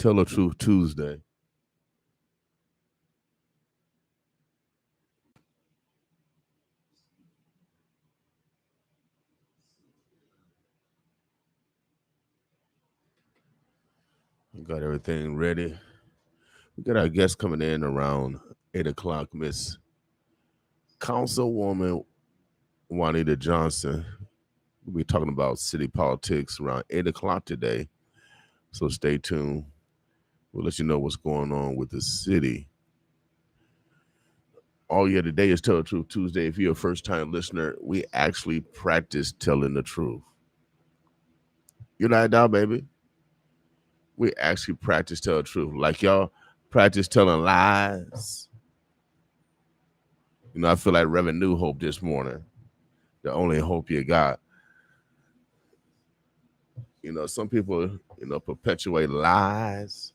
Tell the Truth Tuesday. We got everything ready. We got our guest coming in around 8 o'clock, Miss Councilwoman Juanita Johnson. We'll be talking about city politics around 8 o'clock today. So stay tuned. We'll let you know what's going on with the city. All year today is Tell the Truth Tuesday. If you're a first time listener, we actually practice telling the truth. You know that down, baby? We actually practice tell the truth. Like y'all practice telling lies. I feel like Reverend New Hope this morning. The only hope you got. Some people, perpetuate lies.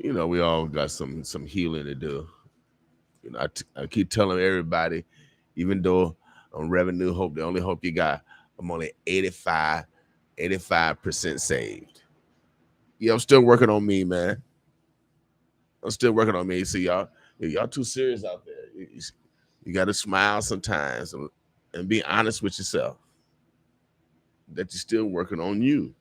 We all got some healing to do. I keep telling everybody, even though I'm Reverend New Hope, the only hope you got, I'm only 85% saved. Yeah, I'm still working on me, man. I'm still working on me. See, y'all too serious out there. You got to smile sometimes and be honest with yourself that you're still working on you.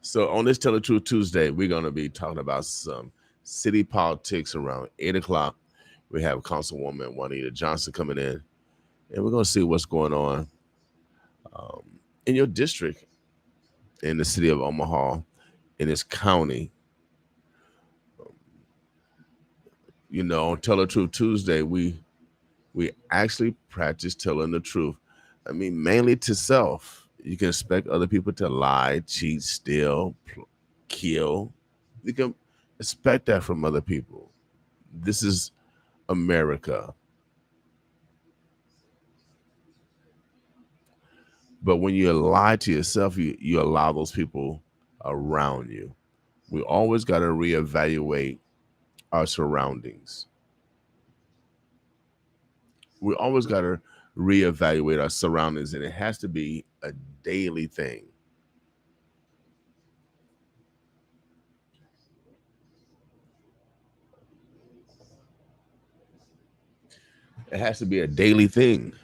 So on this Tell the Truth Tuesday, we're going to be talking about some city politics around 8 o'clock. We have Councilwoman Juanita Johnson coming in, and we're going to see what's going on in your district, in the city of Omaha, in this county. On Tell the Truth Tuesday, we actually practice telling the truth. I mean, mainly to self. You can expect other people to lie, cheat, steal, kill. You can expect that from other people. This is America. But when you lie to yourself, you allow those people around you. We always got to reevaluate our surroundings. We always got to reevaluate our surroundings, and it has to be a daily thing. It has to be a daily thing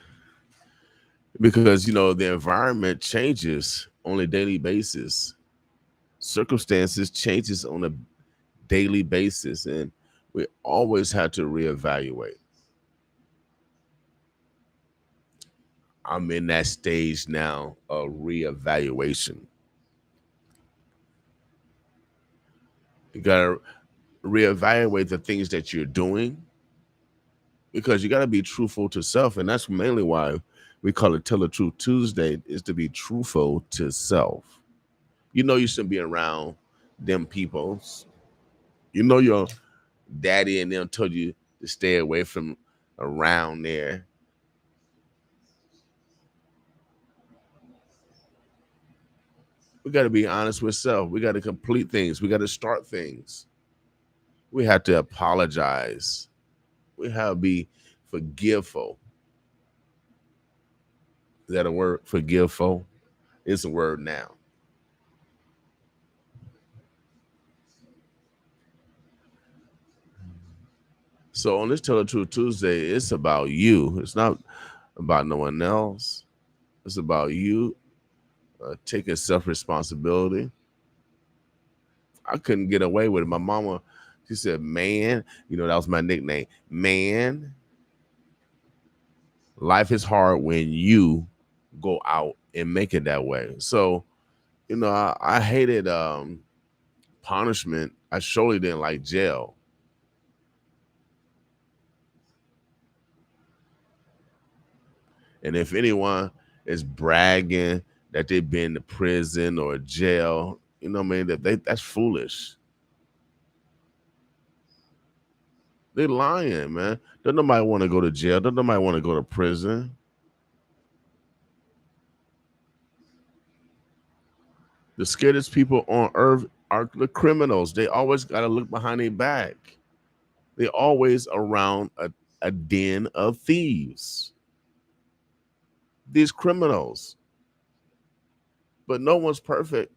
because the environment changes on a daily basis. Circumstances changes on a daily basis, and we always have to reevaluate. I'm in that stage now of reevaluation. You gotta reevaluate the things that you're doing because you gotta be truthful to self, and that's mainly why we call it Tell the Truth Tuesday, is to be truthful to self. You shouldn't be around them people. Your daddy and them told you to stay away from around there. We got to be honest with self. We got to complete things. We got to start things. We have to apologize. We have to be forgiveful. Is that a word? Forgiveful? It's a word now. So on this Tell the Truth Tuesday, it's about you. It's not about no one else. It's about you taking self responsibility. I couldn't get away with it. My mama, she said, "Man," that was my nickname. Man, life is hard when you go out and make it that way. So, I hated punishment. I surely didn't like jail. And if anyone is bragging that they've been to prison or jail, what I mean, that's foolish. They lying, man. Don't nobody want to go to jail. Don't nobody want to go to prison. The scariest people on earth are the criminals. They always got to look behind their back. They always around a den of thieves. These criminals. but no one's perfect,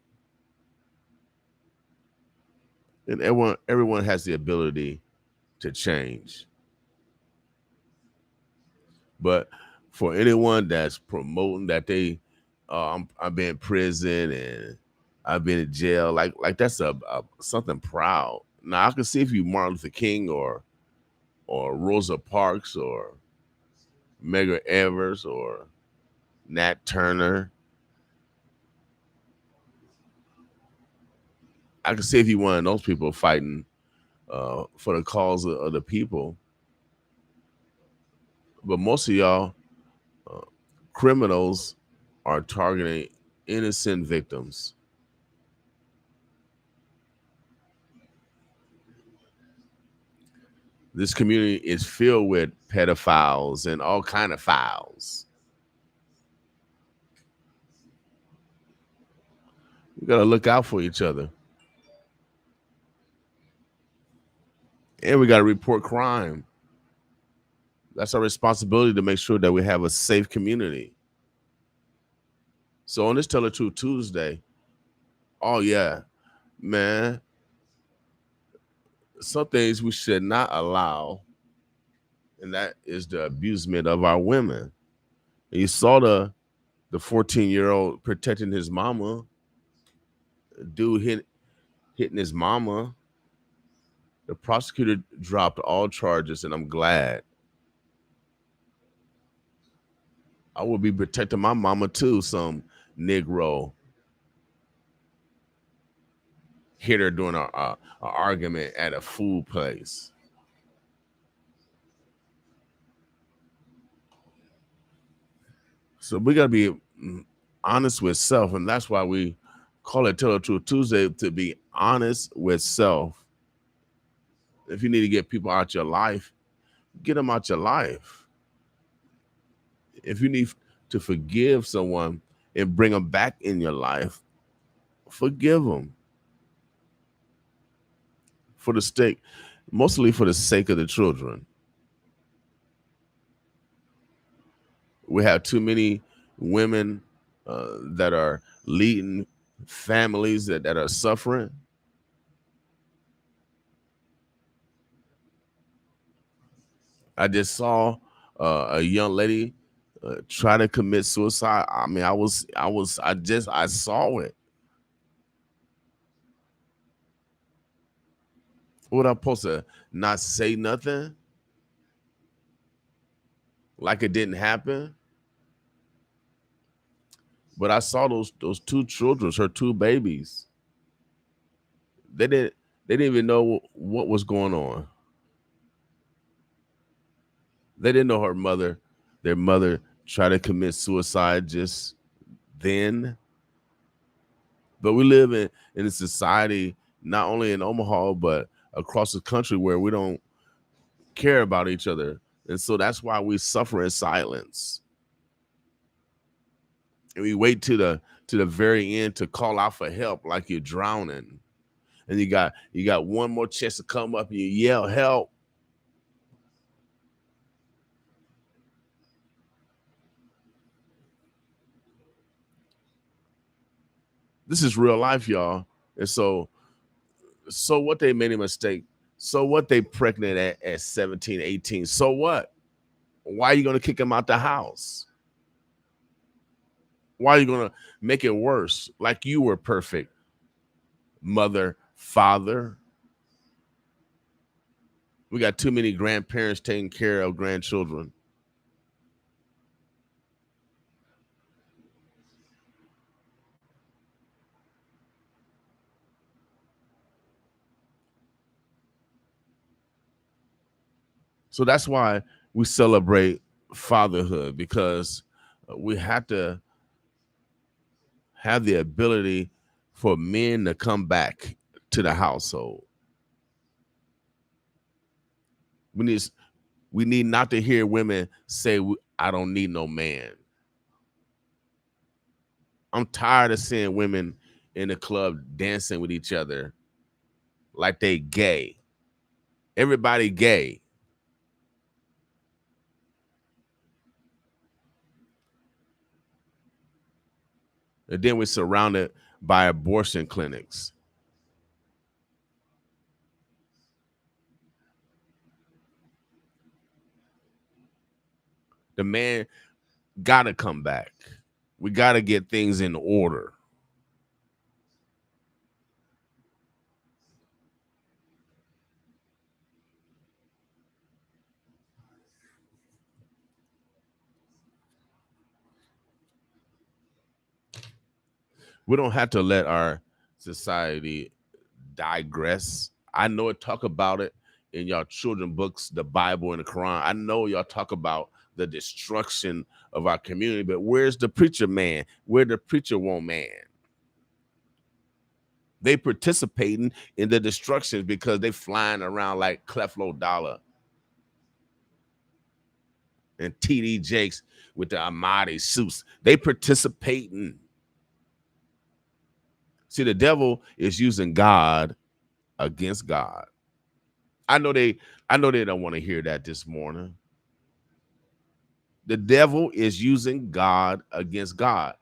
and everyone has the ability to change. But for anyone that's promoting that I've been in prison and I've been in jail, like that's a something proud. Now I can see if you Martin Luther King or Rosa Parks or Medgar Evers or Nat Turner. I can see if you one of those people fighting for the cause of the people. But most of y'all uh, criminals are targeting innocent victims. This community is filled with pedophiles and all kind of files. We gotta look out for each other, and we gotta report crime. That's our responsibility to make sure that we have a safe community. So on this Tell the Truth Tuesday, oh yeah, man, some things we should not allow, and that is the abusement of our women. And you saw the 14-year-old protecting his mama, dude hitting his mama. The prosecutor dropped all charges, and I'm glad. I will be protecting my mama too. Some Negro hit her during a argument at a food place. So we gotta be honest with self, and that's why we call it Tell the Truth Tuesday, to be honest with self. If you need to get people out your life, get them out your life. If you need to forgive someone and bring them back in your life, forgive them for the sake, mostly for the sake of the children. We have too many women that are leading families that are suffering. I just saw a young lady try to commit suicide. I mean, I saw it. What I'm supposed to not say nothing, like it didn't happen? But I saw those two children, her two babies. They didn't they didn't even know what was going on. They didn't know their mother tried to commit suicide just then. But we live in a society, not only in Omaha, but across the country, where we don't care about each other. And so that's why we suffer in silence. And we wait to the very end to call out for help like you're drowning. And you got one more chance to come up and you yell help. This is real life, y'all. And so what, they made a mistake. So what, they pregnant at 17, 18. So what? Why are you gonna kick them out the house? Why are you gonna make it worse? Like you were perfect, mother, father. We got too many grandparents taking care of grandchildren. So that's why we celebrate fatherhood, because we have to have the ability for men to come back to the household. We need we need not to hear women say, "I don't need no man." I'm tired of seeing women in the club dancing with each other like they gay. Everybody gay. And then we're surrounded by abortion clinics. The man got to come back. We got to get things in order. We don't have to let our society digress. I know it talk about it in y'all children books, the Bible and the Quran. I know y'all talk about the destruction of our community, but where's the preacher man? Where the preacher woman? They participating in the destructions because they flying around like Cleflo Dollar and TD Jakes with the Amadi suits. They participating. See, the devil is using God against God. I know they don't want to hear that this morning. The devil is using God against God.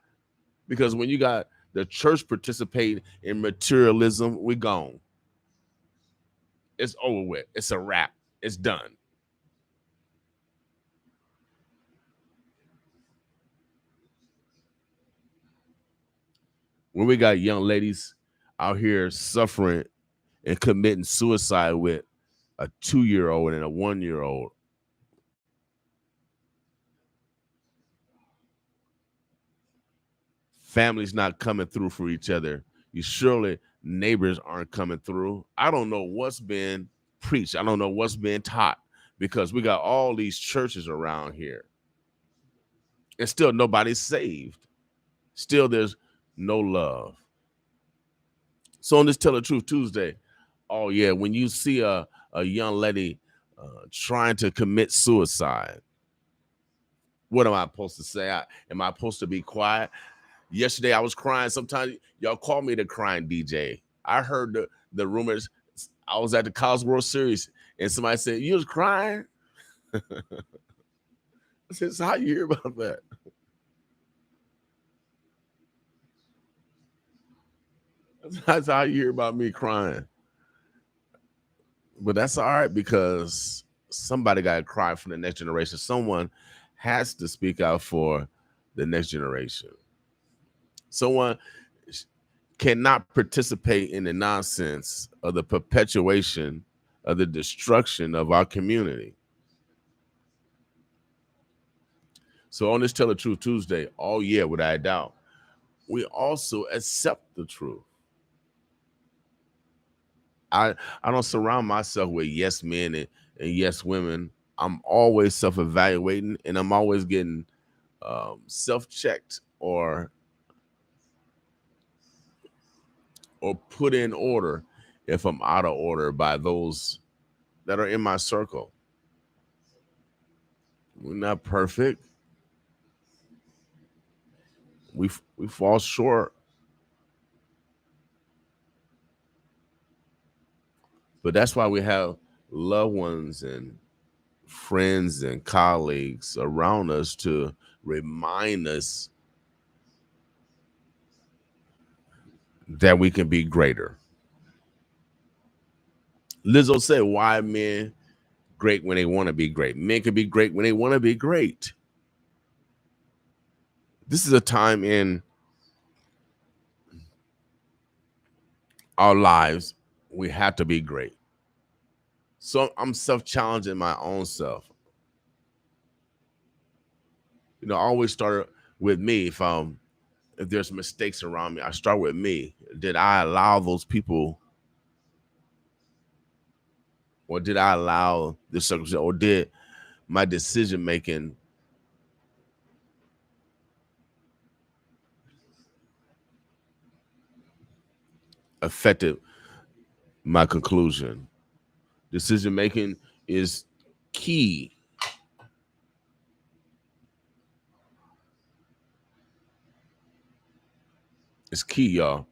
Because when you got the church participating in materialism, we gone. It's over with. It's a wrap. It's done. When we got young ladies out here suffering and committing suicide with a 2-year-old and a 1-year-old, families not coming through for each other. You surely neighbors aren't coming through. I don't know what's been preached. I don't know what's been taught because we got all these churches around here and still nobody's saved. Still there's no love. So on this Tell the Truth Tuesday, oh yeah, when you see a young lady trying to commit suicide, what am I supposed to say? Am I supposed to be quiet? Yesterday I was crying. Sometimes y'all call me the crying DJ. I heard the rumors. I was at the College World Series and somebody said, "You was crying?" I said, "So how you hear about that?" That's how you hear about me crying. But that's all right because somebody got to cry for the next generation. Someone has to speak out for the next generation. Someone cannot participate in the nonsense of the perpetuation of the destruction of our community. So on this Tell the Truth Tuesday, oh yeah, without a doubt, we also accept the truth. I don't surround myself with yes men and yes women. I'm always self-evaluating and I'm always getting self-checked or put in order if I'm out of order by those that are in my circle. We're not perfect. We fall short, but that's why we have loved ones and friends and colleagues around us to remind us that we can be greater. Lizzo said, "Why men great when they want to be great? Men can be great when they want to be great." This is a time in our lives we have to be great. So I'm self-challenging my own self. I always start with me. If there's mistakes around me, I start with me. Did I allow those people, or did I allow the circumstance, or did my decision making affected my conclusion? Decision making is key. It's key, y'all.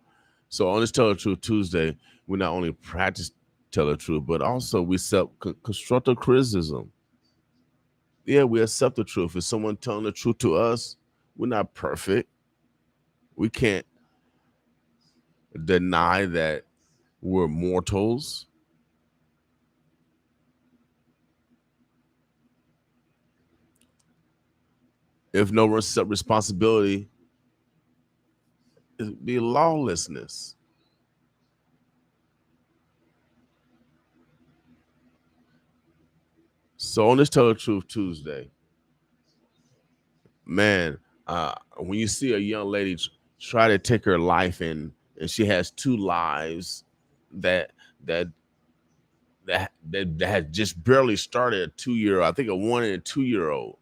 So on this Tell the Truth Tuesday, we not only practice tell the truth, but also we accept constructive criticism. Yeah, we accept the truth. If someone telling the truth to us, we're not perfect. We can't deny that we're mortals. If no responsibility, it'd be lawlessness. So on this Tell the Truth Tuesday, man, when you see a young lady try to take her life and she has two lives that that that had just barely started, a 2 year, I think a 1 and a 2 year old.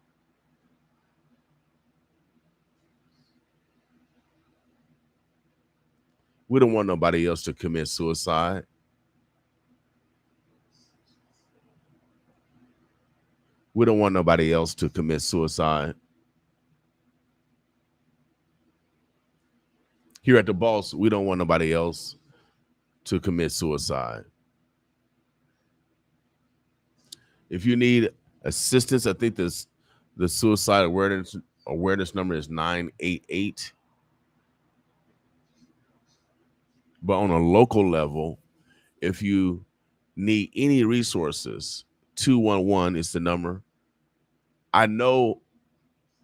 We don't want nobody else to commit suicide. We don't want nobody else to commit suicide. Here at the Boss, we don't want nobody else to commit suicide. If you need assistance, I think the suicide awareness number is 988. But on a local level, if you need any resources, 211 is the number. I know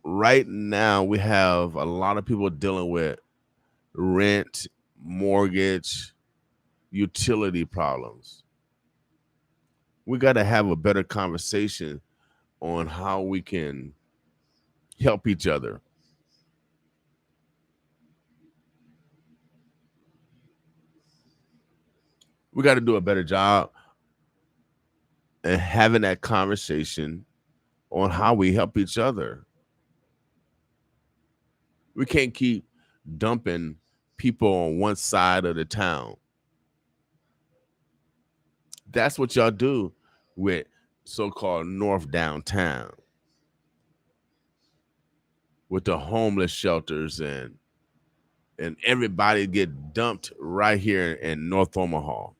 right now we have a lot of people dealing with rent, mortgage, utility problems. We got to have a better conversation on how we can help each other. We got to do a better job and having that conversation on how we help each other. We can't keep dumping people on one side of the town. That's what y'all do with so-called North Downtown, with the homeless shelters and everybody get dumped right here in North Omaha.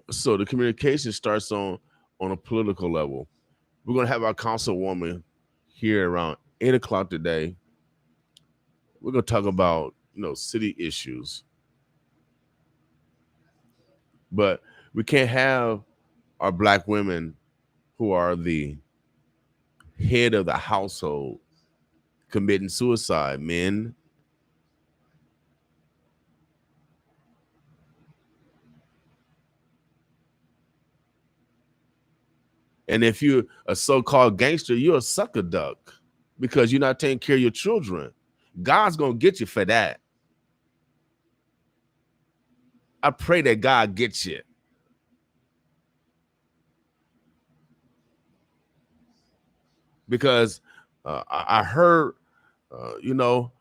So the communication starts on a political level. We're gonna have our councilwoman here around 8 o'clock today. We're gonna talk about city issues, but we can't have our black women who are the head of the household committing suicide. Men, and if you're a so-called gangster, you're a sucker duck because you're not taking care of your children. God's gonna get you for that. I pray that God gets you. Because I heard, you know,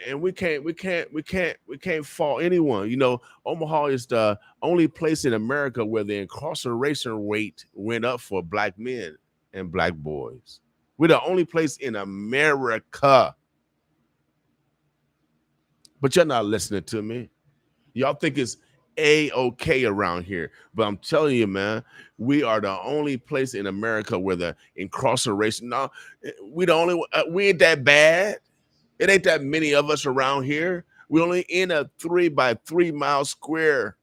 and we can't fault anyone. Omaha is the only place in America where the incarceration rate went up for black men and black boys. We're the only place in America. But you're not listening to me. Y'all think it's A-OK around here. But I'm telling you, man, we are the only place in America where the incarceration, no, we ain't that bad. It ain't that many of us around here. We only in a 3 by 3 mile square.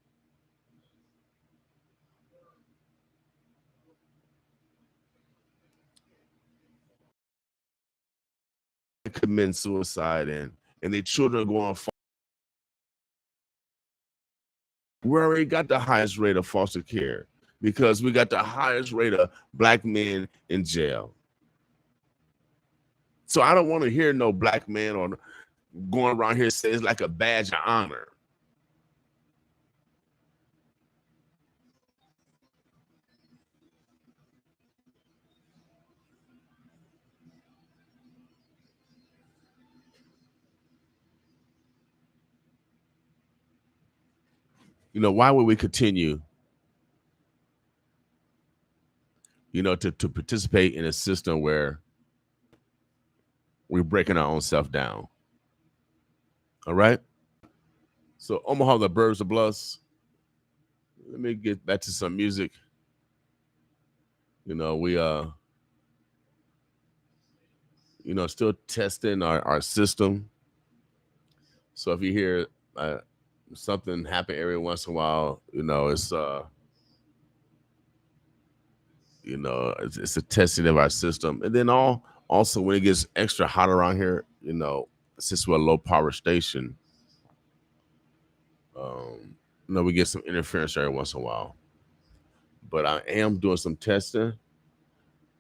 Commit suicide and their children are going. We already got the highest rate of foster care because we got the highest rate of black men in jail. So I don't want to hear no black man or going around here saying it's like a badge of honor. Why would we continue, to participate in a system where we're breaking our own self down? All right. So Omaha, the birds of Bluffs, let me get back to some music. We still testing our system. So if you hear something happen every once in a while, it's a testing of our system. And then also when it gets extra hot around here, since we're a low power station, we get some interference every once in a while. But I am doing some testing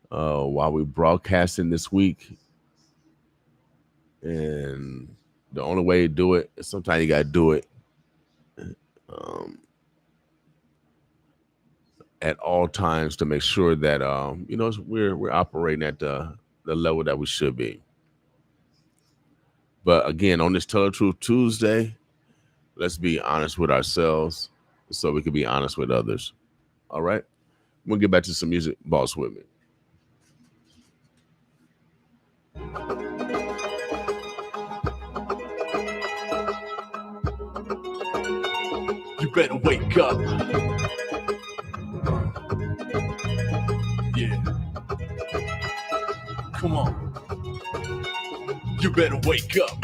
while we broadcasting this week. And the only way to do it is sometimes you got to do it um, at all times to make sure that we're operating at the level that we should be. But again, on this Tell the Truth Tuesday, let's be honest with ourselves so we can be honest with others. All right, we'll get back to some music. Boss with me. You better wake up. Yeah. Come on. You better wake up.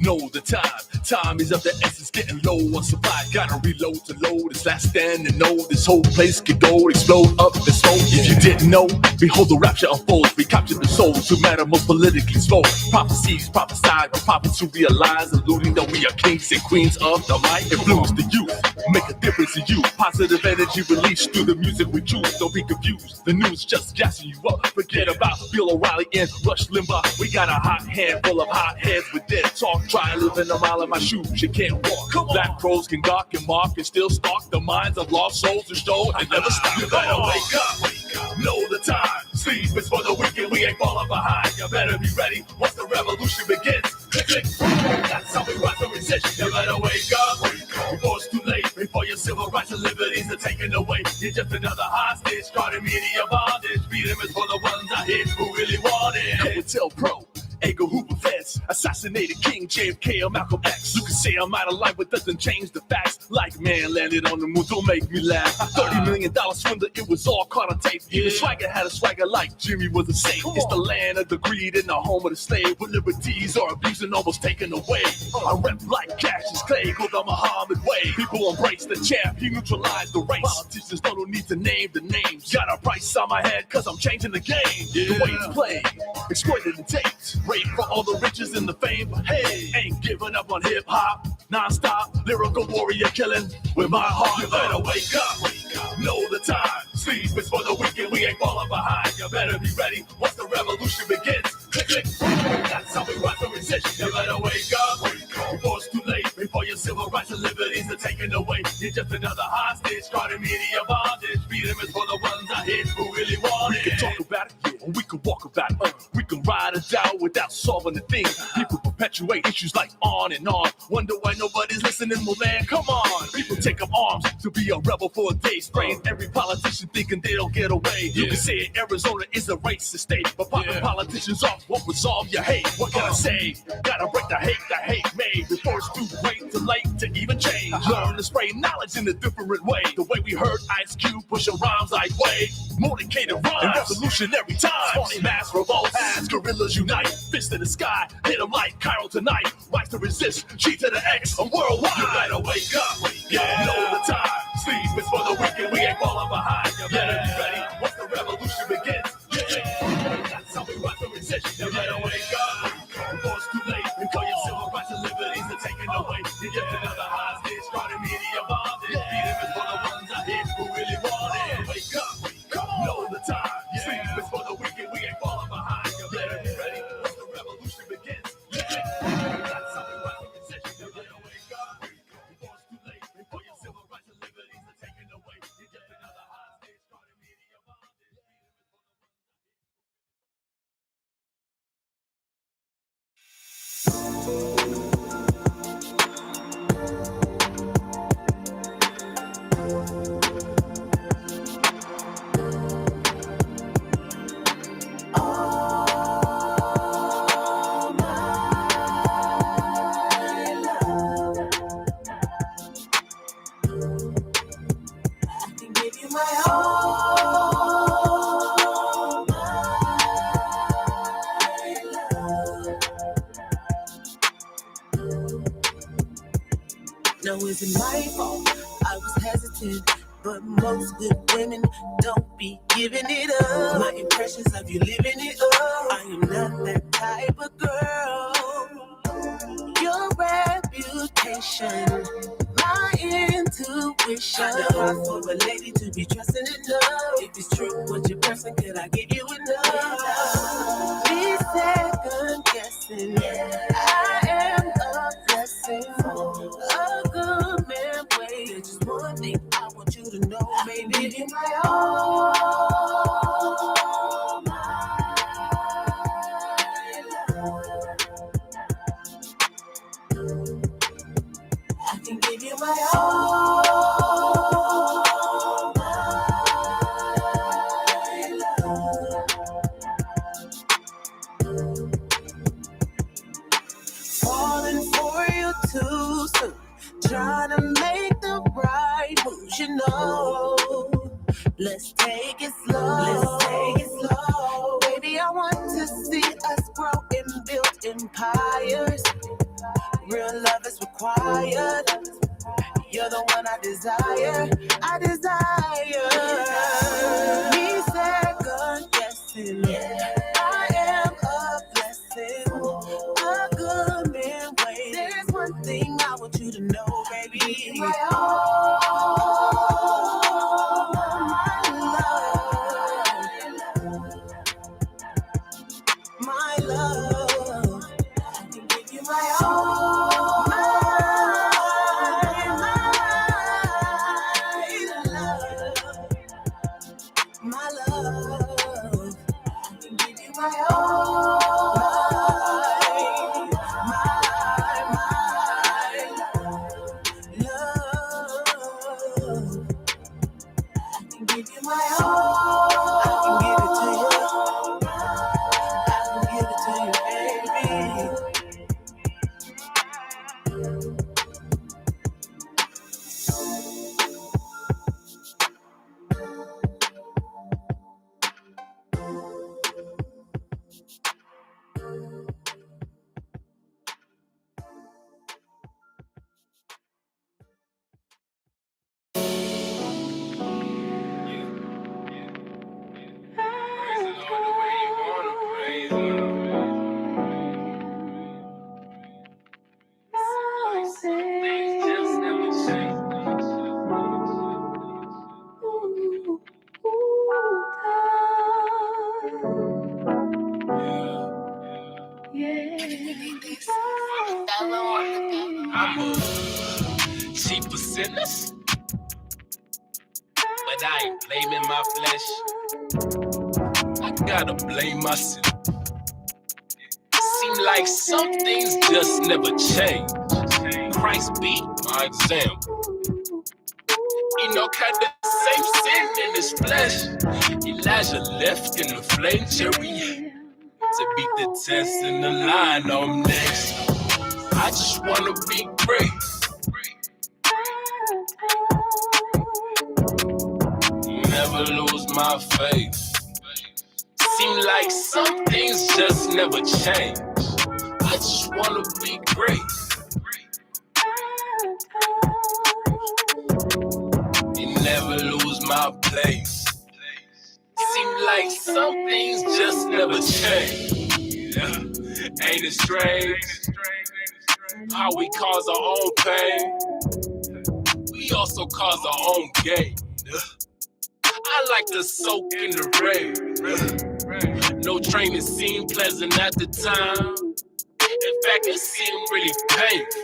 Know the time. Time is of the essence, getting low on supply. Gotta reload to load. It's last stand and know this whole place could go explode up in smoke. If you didn't know, behold the rapture unfolds. We capture the souls who matter most politically slow. Prophecies prophesied, the prophets who realize, alluding that we are kings and queens of the mic. Influence the youth, make a difference in you. Positive energy released through the music we choose. Don't be confused, the news just gassing you up. Forget about Bill O'Reilly and Rush Limbaugh. We got a hot handful of hot heads with dead talk. Try living a mile in my shoes, you can't walk. Black crows can gawk and mock and still stalk the minds of lost souls and stole and never stop. You better wake up, know the time. Sleep is for the wicked, we ain't falling behind. You better be ready once the revolution begins. That's how we rise to resist. You better wake up before it's too late. Before your civil rights and liberties are taken away. You're just another hostage, starting media bondage. Freedom is for the ones I hit who really want it. Tell Pro. Edgar Hoover feds, assassinated King JFK or Malcolm X. You can say I'm out of line, but doesn't change the facts. Like man landed on the moon, don't make me laugh. $30 million swindler, it was all caught on tape. Even Swagger had a swagger like Jimmy was a saint. It's the land of the greed and the home of the slave, where liberties are abused and almost taken away. I rep like Cassius Clay, go the Muhammad way. People embrace the champ, he neutralized the race. Politicians don't need to name the names. Got a price on my head, cause I'm changing the game. The way it's played, exploited and taped. Rape for all the riches and the fame, but hey, ain't giving up on hip-hop. Non-stop, lyrical warrior killing with my heart. You better wake up, know the time. Sleep is for the wicked, we ain't falling behind. You better be ready once the revolution begins. That's how we rise to resist. You better wake up before it's too late. Before your civil rights and liberties are taken away. You're just another hostage, starting media bondage. Freedom is for the ones I hit who really want it. We can talk about it, yeah, or we can walk about it. We can ride it out without solving a thing. People perpetuate issues like on and on. Wonder why nobody's listening, well man, come on. People take up arms to be a rebel for a day. Spraying every politician thinking they don't get away. You can say Arizona is a racist state, but popping politicians off won't resolve your hate. What can I say? Gotta break the hate made before it's too late to even change. Learn to spray knowledge in a different way. The way we heard Ice Cube pushing rhymes like way. Motivated rhymes and revolutionary times. Spawning mass revolts as guerrillas unite. Fist in the sky, hit them like Cairo tonight. Rise to resist, G to the X, and worldwide. You better wake up, yeah, know the time. Sleep is for the wicked, we ain't falling behind. You better be ready once the revolution begins. Yeah, that's how we rise to resist. You better wake up before it's too late. Before your civil rights and liberties are taken away. You're just another hostage, starting media bondage. Freedom is for the ones I hit who really want it. Wake up, know the time. Sleep is for the wicked, we ain't falling behind. You better be ready once the revolution begins. Yeah, that's how we rise to resist. You better wake up before it's too late. Before your civil rights and liberties are taken away. You're just another hostage, starting media bondage. you my all, my love. No, is it my fault? I was hesitant, but most good women don't be giving it up. My impressions of you living it up. I am not that type of girl. Your reputation, my intuition. I know hard for a lady to be trusting enough. If it's true, what your person, could I give you enough? Be second guessing. I am a blessing. A good man wait. There's just one thing I want you to know, baby. You're my all, my love. I can give you my all, my love. Falling for you too soon, trying to make the right moves, you know. Let's take it slow. Let's take it slow. Baby, I want to see us grow and build empires. Real love is required. You're the one I desire. I desire. Me second guessing. I am a blessing. A good man wait. There's one thing I want you to know, baby. My all, my love. I can give you my all, my love. My love. I can give you my all, my love. I can give you my all. I can give it to you. I can give it to you, baby. I'm a cheap percenters, but I ain't blaming my flesh. I gotta blame myself. Seem like some things just never change. Christ be my example. Enoch had the same sin in his flesh. Elijah left in the flame chariot to beat the test in the line on next. I just wanna be great. Never lose my faith. Seem like some things just never change. I just wanna be great. And never lose my place. Seem like some things just never change. Yeah. Ain't it strange how we cause our own pain? We also cause our own gain. I like to soak in the rain. No training seemed pleasant at the time. In fact, it seemed really painful.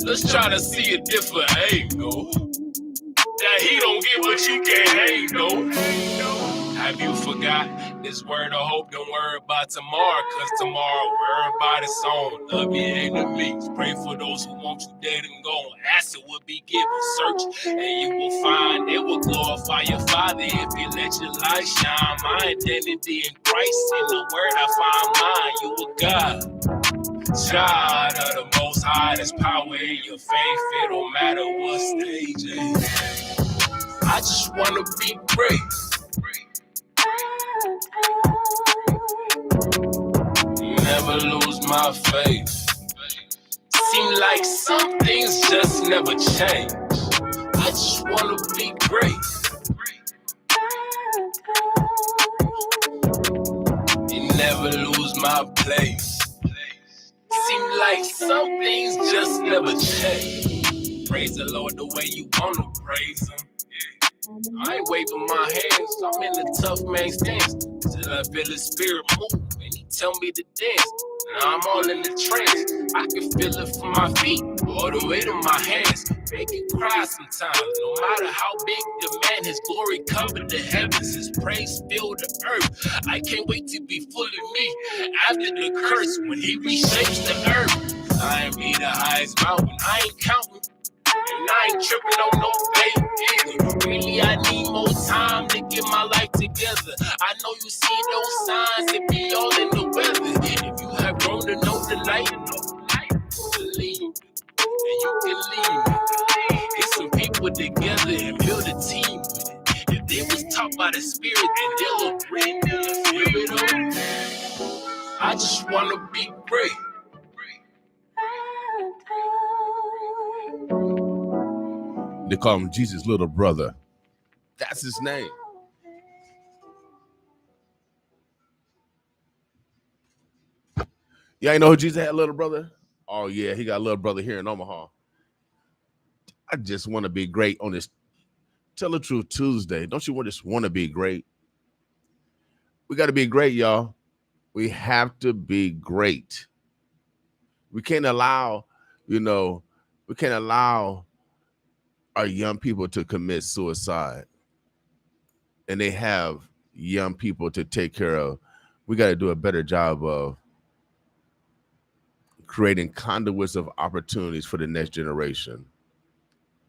Let's try to see a different angle. That he don't get what you can't handle. Have you forgot this word of hope? Don't worry about tomorrow, cause tomorrow everybody's on. Love your enemies, pray for those who want you dead and gone. Ask it will be given, search and you will find. It will glorify your Father if you let your light shine. My identity in Christ, in the word I find mine. You a God, child of the Most High. There's power in your faith, it don't matter what stage it is. I I just wanna be great. Never lose my faith. Seem like some things just never change. I just wanna be great. And never lose my place. Seem like some things just never change. Praise the Lord the way you wanna praise Him. I ain't waving my hands, I'm in the tough man stance. Till I feel His spirit move and He tell me to dance. Now I'm all in the trance. I can feel it from my feet all the way to my hands. Make you cry sometimes. No matter how big the man, His glory covered the heavens, His praise filled the earth. I can't wait to be fully me after the curse when He reshapes the earth. I ain't be the highest mountain, I ain't counting. And I ain't tripping on no fake either. Really, I need more time to get my life together. I know you see those signs, it be all in the weather. If you have grown to know the light, believe me, and you can leave me. Get some people together and build a team with it. If they was taught by the Spirit, then they'll agree, they'll feel it all. I just wanna be great. They call him Jesus' little brother. That's his name. Yeah, you know who Jesus had a little brother? Oh, yeah, he got a little brother here in Omaha. I just want to be great on this Tell the Truth Tuesday. Don't you just want to be great? We got to be great, y'all. We have to be great. We can't allow, we can't allow our young people to commit suicide. And they have young people to take care of. We got to do a better job of creating conduits of opportunities for the next generation.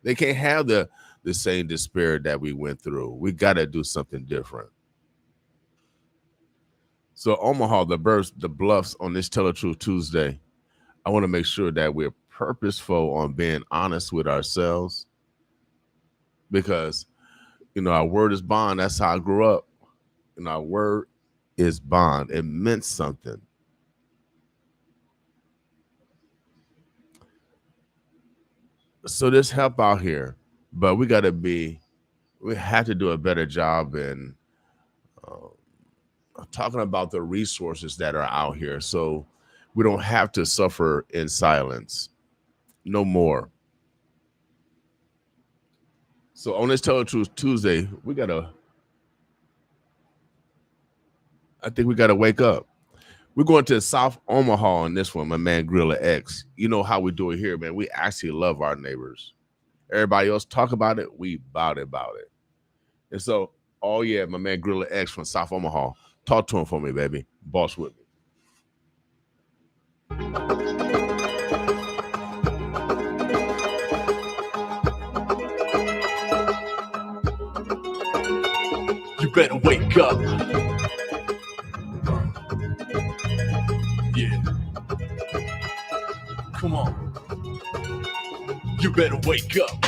They can't have the same despair that we went through. We got to do something different. So Omaha, the Bluffs on this Tell the Truth Tuesday, I want to make sure that we're purposeful on being honest with ourselves because, our word is bond. That's how I grew up. And our word is bond. It meant something. So there's help out here, but we have to do a better job in talking about the resources that are out here so we don't have to suffer in silence no more. So on this Tell the Truth Tuesday, I think we got to wake up. We're going to South Omaha on this one, my man Gorilla X. You know how we do it here, man. We actually love our neighbors. Everybody else talk about it, we about it. And so, oh yeah, my man Gorilla X from South Omaha. Talk to him for me, baby. Boss with me. You better wake up. Yeah. Come on. You better wake up.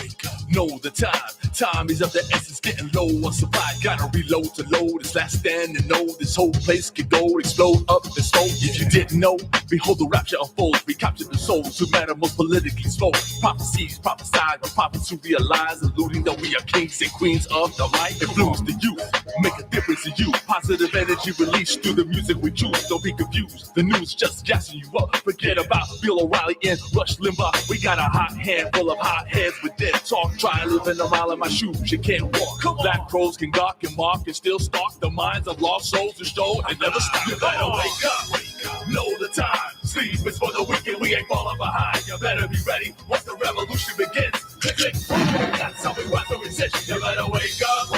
Know the time. Time is of the essence, getting low on supply. Gotta reload to load. It's last stand and know this whole place can go explode up and slow. If you didn't know, behold the rapture unfolds. We capture the souls who matter most politically slow. Prophecies prophesied by prophets who realize, alluding that we are kings and queens of the light. Influence the youth, make a difference in you. Positive energy released through the music we choose. Don't be confused. The news just gassing you up. Forget about Bill O'Reilly and Rush Limbaugh. We got a hot handful of hot heads with dead talk. Try living a mile in my shoes, you can't walk. Black crows can gawk and mock and still stalk the minds of lost souls to show and never stop. You better wake up, know the time. Sleep is for the wicked, we ain't falling behind. You better be ready once the revolution begins. That's how we rise to resist. You better wake up,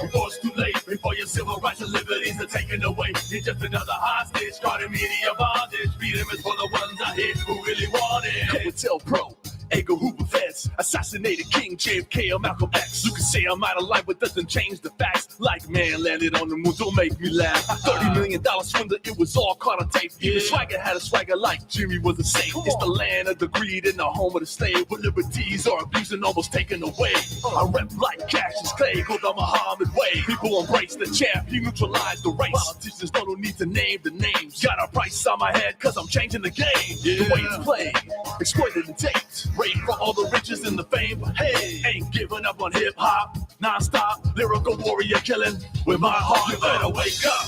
before it's too late. Before your civil rights and liberties are taken away. You're just another hostage, caught in media bondage. Freedom is for the ones out here who really want it. COINTELPRO, Edgar Hoover Feds. I Assassinated King JFK or Malcolm X. You can say I'm out of line, but doesn't change the facts. Like man landed on the moon, don't make me laugh. $30 million swindler, it was all caught on tape. Even Swagger had a swagger like Jimmy was a saint. It's the land of the greed and the home of the slave, where liberties are abused and almost taken away. I rep like Cassius Clay, go the Muhammad way. People embrace the champ, he neutralized the race. Politicians don't need to name the names. Got a price on my head, cause I'm changing the game. The way it's played, exploited and taped. Rape for all the riches and the fame, but hey, ain't giving up on hip hop. Non-stop, lyrical warrior killing with my heart. You better wake up.